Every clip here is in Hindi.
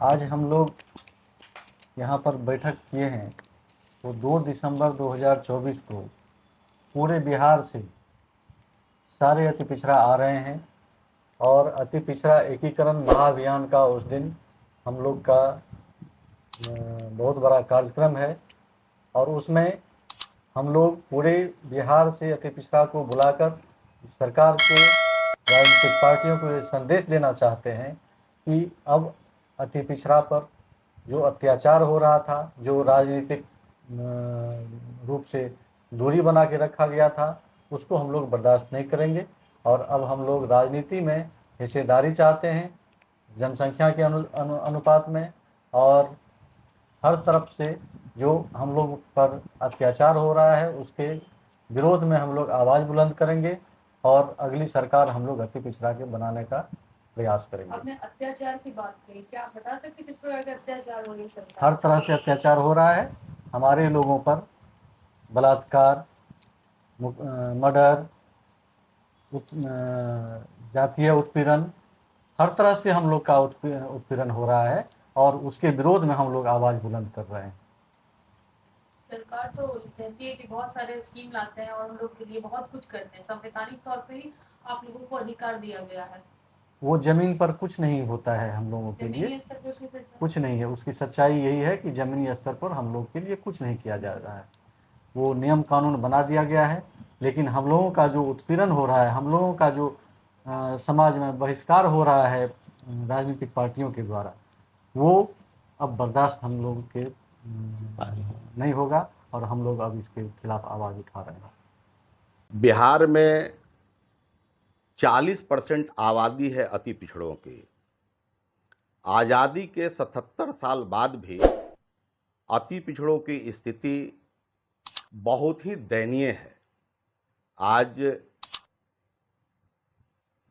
आज हम लोग यहाँ पर बैठक किए हैं तो 2 दिसंबर 2024 को पूरे बिहार से सारे अति पिछड़ा आ रहे हैं और अति पिछड़ा एकीकरण महाअभियान का उस दिन हम लोग का बहुत बड़ा कार्यक्रम है और उसमें हम लोग पूरे बिहार से अति पिछड़ा को बुलाकर सरकार को, राजनीतिक पार्टियों को ये संदेश देना चाहते हैं कि अब अति पिछड़ा पर जो अत्याचार हो रहा था, जो राजनीतिक रूप से दूरी बना के रखा गया था, उसको हम लोग बर्दाश्त नहीं करेंगे और अब हम लोग राजनीति में हिस्सेदारी चाहते हैं जनसंख्या के अनुपात में और हर तरफ से जो हम लोग पर अत्याचार हो रहा है उसके विरोध में हम लोग आवाज़ बुलंद करेंगे और अगली सरकार हम लोग अति पिछड़ा के बनाने का प्रयास करेंगे। आपने अत्याचार की बात कही, क्या आप बता सकते किस प्रकार का अत्याचार हो रही है सरकार? हर तरह से अत्याचार हो रहा है हमारे लोगों पर, बलात्कार, मर्डर, जातीय उत्पीड़न, हर तरह से हम लोग का उत्पीड़न हो रहा है और उसके विरोध में हम लोग आवाज़ बुलंद कर रहे हैं। सरकार तो कहती है कि बहुत सारे स्कीम लाते हैं और हम लोग के लिए बहुत कुछ करते हैं, संवैधानिक तौर पे ही आप लोगों को अधिकार दिया गया है। वो जमीन पर कुछ नहीं होता है हम लोगों के लिए, कुछ नहीं है। उसकी सच्चाई यही है कि जमीनी स्तर पर हम लोग के लिए कुछ नहीं किया जा रहा है। वो नियम कानून बना दिया गया है, लेकिन हम लोगों का जो उत्पीड़न हो रहा है, हम लोगों का जो समाज में बहिष्कार हो रहा है राजनीतिक पार्टियों के द्वारा, वो अब बर्दाश्त हम लोग के नहीं होगा और हम लोग अब इसके खिलाफ आवाज़ उठा रहे हैं। बिहार में 40% आबादी है अति पिछड़ों की। आज़ादी के 77 साल बाद भी अति पिछड़ों की स्थिति बहुत ही दयनीय है। आज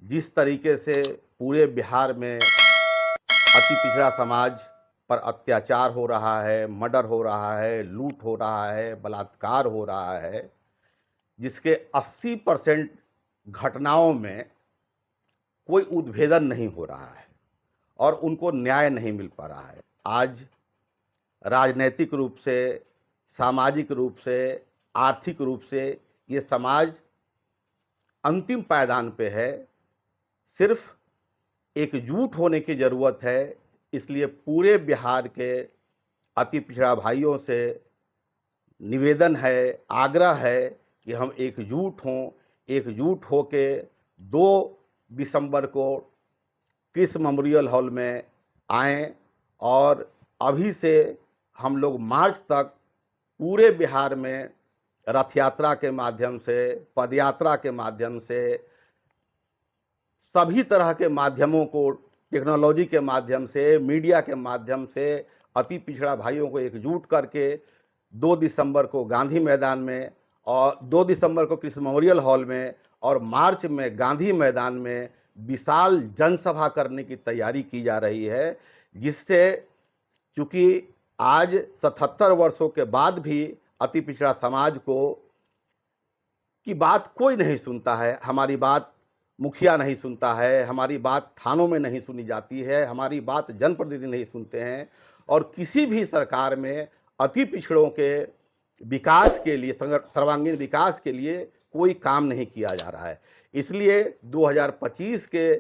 जिस तरीके से पूरे बिहार में अति पिछड़ा समाज पर अत्याचार हो रहा है, मर्डर हो रहा है, लूट हो रहा है, बलात्कार हो रहा है, जिसके 80% घटनाओं में कोई उद्भेदन नहीं हो रहा है और उनको न्याय नहीं मिल पा रहा है। आज राजनैतिक रूप से, सामाजिक रूप से, आर्थिक रूप से ये समाज अंतिम पायदान पे है। सिर्फ एकजुट होने की ज़रूरत है। इसलिए पूरे बिहार के अति पिछड़ा भाइयों से निवेदन है, आग्रह है कि हम एकजुट हों, एकजुट होके 2 दिसंबर को क्रिस मेमोरियल हॉल में आएँ और अभी से हम लोग मार्च तक पूरे बिहार में रथ यात्रा के माध्यम से, पदयात्रा के माध्यम से, सभी तरह के माध्यमों को, टेक्नोलॉजी के माध्यम से, मीडिया के माध्यम से अति पिछड़ा भाइयों को एकजुट करके 2 दिसंबर को गांधी मैदान में और 2 दिसंबर को क्रिस मेमोरियल हॉल में और मार्च में गांधी मैदान में विशाल जनसभा करने की तैयारी की जा रही है, जिससे चूँकि आज 77 वर्षों के बाद भी अति पिछड़ा समाज की बात कोई नहीं सुनता है। हमारी बात मुखिया नहीं सुनता है, हमारी बात थानों में नहीं सुनी जाती है, हमारी बात जनप्रतिनिधि नहीं सुनते हैं और किसी भी सरकार में अति पिछड़ों के विकास के लिए, सर्वांगीण विकास के लिए कोई काम नहीं किया जा रहा है। इसलिए 2025 के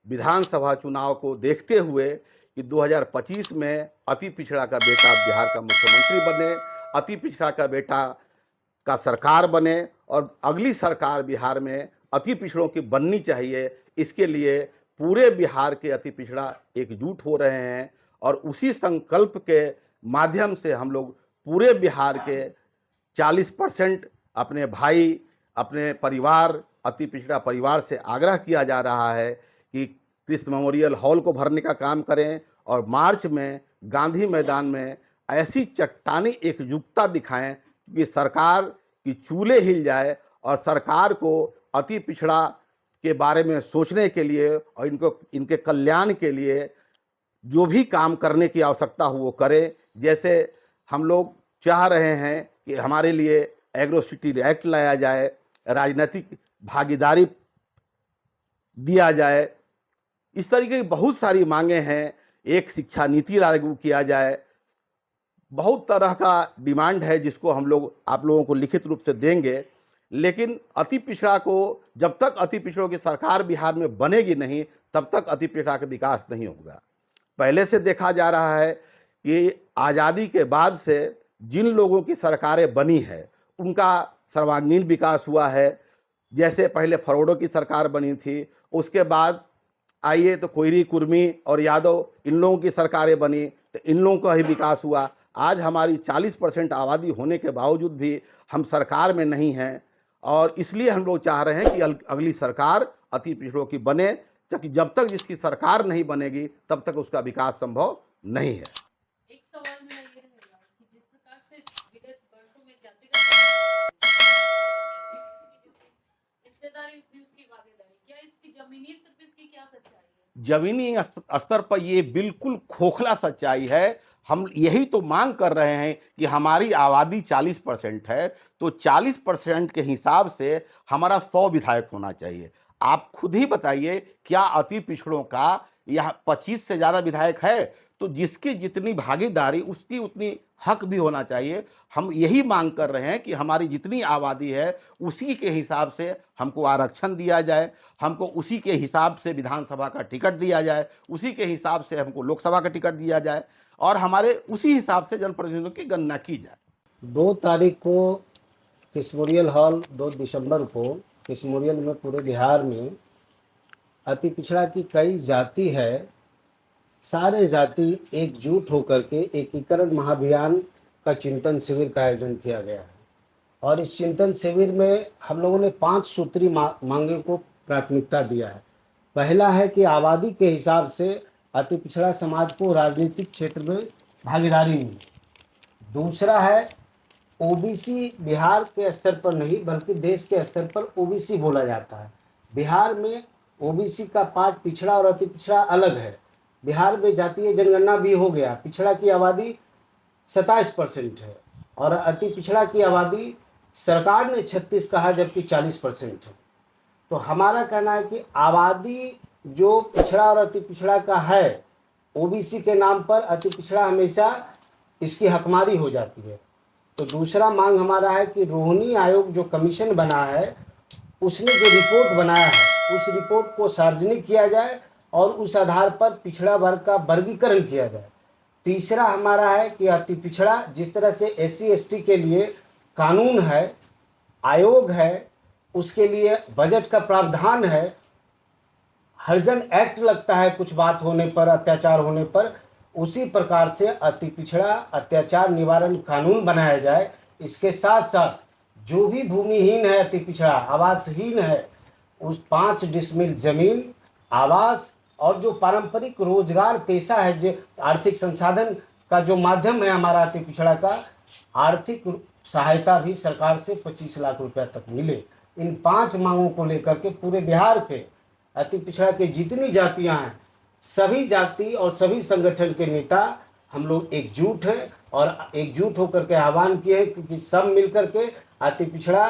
विधानसभा चुनाव को देखते हुए कि 2025 में अति पिछड़ा का बेटा बिहार का मुख्यमंत्री बने, अति पिछड़ा का बेटा का सरकार बने और अगली सरकार बिहार में अति पिछड़ों की बननी चाहिए। इसके लिए पूरे बिहार के अति पिछड़ा एकजुट हो रहे हैं और उसी संकल्प के माध्यम से हम लोग पूरे बिहार के 40% अपने भाई, अपने परिवार, अति पिछड़ा परिवार से आग्रह किया जा रहा है कि क्रिस मेमोरियल हॉल को भरने का काम करें और मार्च में गांधी मैदान में ऐसी चट्टानी एकजुटता दिखाएं कि सरकार की चूल्हे हिल जाए और सरकार को अति पिछड़ा के बारे में सोचने के लिए और इनके कल्याण के लिए जो भी काम करने की आवश्यकता हो वो करे। जैसे हम लोग चाह रहे हैं कि हमारे लिए एग्रो सिटी एक्ट लाया जाए, राजनीतिक भागीदारी दिया जाए, इस तरीके की बहुत सारी मांगे हैं। एक शिक्षा नीति लागू किया जाए। बहुत तरह का डिमांड है जिसको हम लोग आप लोगों को लिखित रूप से देंगे, लेकिन अति पिछड़ा को जब तक अति पिछड़ों की सरकार बिहार में बनेगी नहीं, तब तक अति पिछड़ा का विकास नहीं होगा। पहले से देखा जा रहा है कि आज़ादी के बाद से जिन लोगों की सरकारें बनी है उनका सर्वांगीण विकास हुआ है। जैसे पहले फरोडो की सरकार बनी थी, उसके बाद आइए तो कोयरी, कुर्मी और यादव, इन लोगों की सरकारें बनी तो इन लोगों का ही विकास हुआ। आज हमारी 40% आबादी होने के बावजूद भी हम सरकार में नहीं हैं, और इसलिए हम लोग चाह रहे हैं कि अगली सरकार अति पिछड़ों की बने, क्योंकि जब तक जिसकी सरकार नहीं बनेगी तब तक उसका विकास संभव नहीं है। एक सवाल मेरा ये रहेगा कि जिस प्रकार से विगत वर्षों में जातिगत हिस्सेदारी थी, उसकी भागीदारी, क्या इसकी जमीनी स्तर पर इसकी क्या सच्चाई है? जमीनी स्तर पर ये बिल्कुल खोखला सच्चाई है। हम यही तो मांग कर रहे हैं कि हमारी आबादी 40% है, तो 40% के हिसाब से हमारा 100 विधायक होना चाहिए। आप खुद ही बताइए, क्या अति पिछड़ों का यहाँ 25 से ज़्यादा विधायक है? तो जिसकी जितनी भागीदारी उसकी उतनी हक भी होना चाहिए। हम यही मांग कर रहे हैं कि हमारी जितनी आबादी है उसी के हिसाब से हमको आरक्षण दिया जाए, हमको उसी के हिसाब से विधानसभा का टिकट दिया जाए, उसी के हिसाब से हमको लोकसभा का टिकट दिया जाए, और हमारे उसी हिसाब से जनप्रतिनिधियों की गणना की जाए। 2 तारीख को किसमोरियल हॉल, 2 दिसंबर को किसमोरियल में पूरे बिहार में अति पिछड़ा की कई जाति है, सारे जाति एकजुट होकर के एकीकरण महाअभियान का चिंतन शिविर का आयोजन किया गया है। और इस चिंतन शिविर में हम लोगों ने 5 सूत्री मांगे को प्राथमिकता दिया है। पहला है कि आबादी के हिसाब से अति पिछड़ा समाज को राजनीतिक क्षेत्र में भागीदारी मिले। दूसरा है ओबीसी, बिहार के स्तर पर नहीं बल्कि देश के स्तर पर ओबीसी बोला जाता है। बिहार में ओबीसी का पार्ट पिछड़ा और अति पिछड़ा अलग है। बिहार में जातीय जनगणना भी हो गया, पिछड़ा की आबादी 27% है और अति पिछड़ा की आबादी सरकार ने 36 कहा जबकि 40% है। तो हमारा कहना है कि आबादी जो पिछड़ा और अति पिछड़ा का है, ओबीसी के नाम पर अति पिछड़ा हमेशा इसकी हकमारी हो जाती है। तो दूसरा मांग हमारा है कि रोहिणी आयोग जो कमीशन बना है, उसने जो रिपोर्ट बनाया है उस रिपोर्ट को सार्वजनिक किया जाए और उस आधार पर पिछड़ा वर्ग का वर्गीकरण किया जाए। तीसरा हमारा है कि अति पिछड़ा, जिस तरह से SC ST के लिए कानून है, आयोग है, उसके लिए बजट का प्रावधान है, हरिजन एक्ट लगता है कुछ बात होने पर, अत्याचार होने पर, उसी प्रकार से अति पिछड़ा अत्याचार निवारण कानून बनाया जाए। इसके साथ साथ जो भी भूमिहीन है, अति पिछड़ा आवासहीन है, उस 5 डिसमिल जमीन, आवास और जो पारंपरिक रोजगार पेशा है, जो आर्थिक संसाधन का जो माध्यम है हमारा अति पिछड़ा का, आर्थिक सहायता भी सरकार से 25 लाख रुपया तक मिले। इन 5 मांगों को लेकर के पूरे बिहार के अति पिछड़ा के जितनी जातियां हैं, सभी जाति और सभी संगठन के नेता हम लोग एकजुट हैं और एकजुट होकर के आह्वान किए हैं कि सब मिलकर के अति पिछड़ा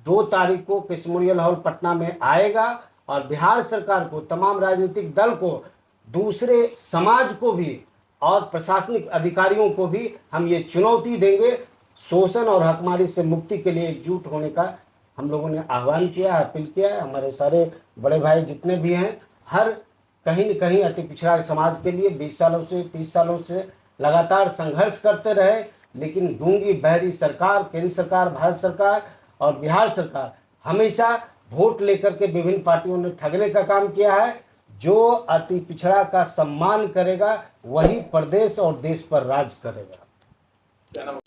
2 तारीख को किसमोरियल हॉल पटना में आएगा और बिहार सरकार को, तमाम राजनीतिक दल को, दूसरे समाज को भी और प्रशासनिक अधिकारियों को भी हम ये चुनौती देंगे। शोषण और हकमारी से मुक्ति के लिए एकजुट होने का हम लोगों ने आह्वान किया, अपील किया है। हमारे सारे बड़े भाई जितने भी हैं, हर कहीं न कहीं अति पिछड़ा समाज के लिए 20 सालों से 30 सालों से लगातार संघर्ष करते रहे, लेकिन गूंगी बहरी सरकार, केंद्र सरकार, भारत सरकार और बिहार सरकार हमेशा वोट लेकर के विभिन्न पार्टियों ने ठगने का काम किया है। जो अति पिछड़ा का सम्मान करेगा वही प्रदेश और देश पर राज करेगा।